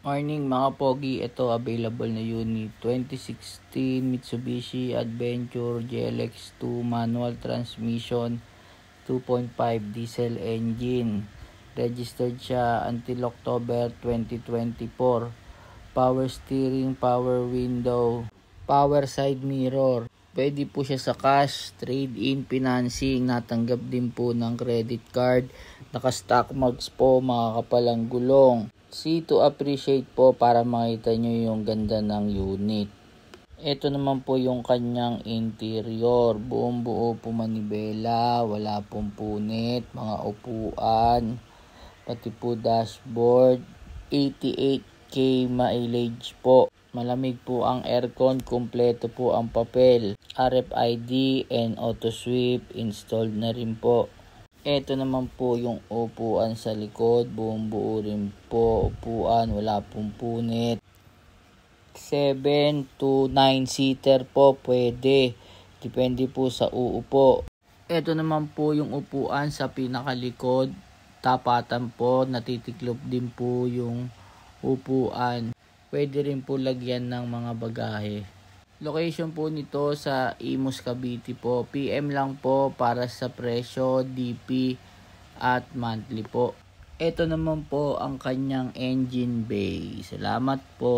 Morning mga pogi, ito available na unit 2016 Mitsubishi Adventure GLX2 manual transmission 2.5 diesel engine. Registered siya until October 2024. Power steering, power window, power side mirror. Pwede po siya sa cash, trade-in, financing, natanggap din po ng credit card. Naka-stock mags po, mga kapalang gulong. See to appreciate po para makita nyo yung ganda ng unit. Ito naman po yung kanyang interior. Buong buo po manibela, wala pong punit, mga upuan, pati po dashboard. 88k mileage po. Malamig po ang aircon, kumpleto po ang papel. RFID and auto sweep installed na rin po. Ito naman po yung upuan sa likod, buong buo rin po upuan, wala pong punit. 7 to 9 seater po pwede, depende po sa uupo. Ito naman po yung upuan sa pinakalikod, tapatan po, natitiklop din po yung upuan. Pwede rin po lagyan ng mga bagahe. Location po nito sa Imus, Cavite po. PM lang po para sa presyo, DP at monthly po. Ito naman po ang kanyang engine bay. Salamat po.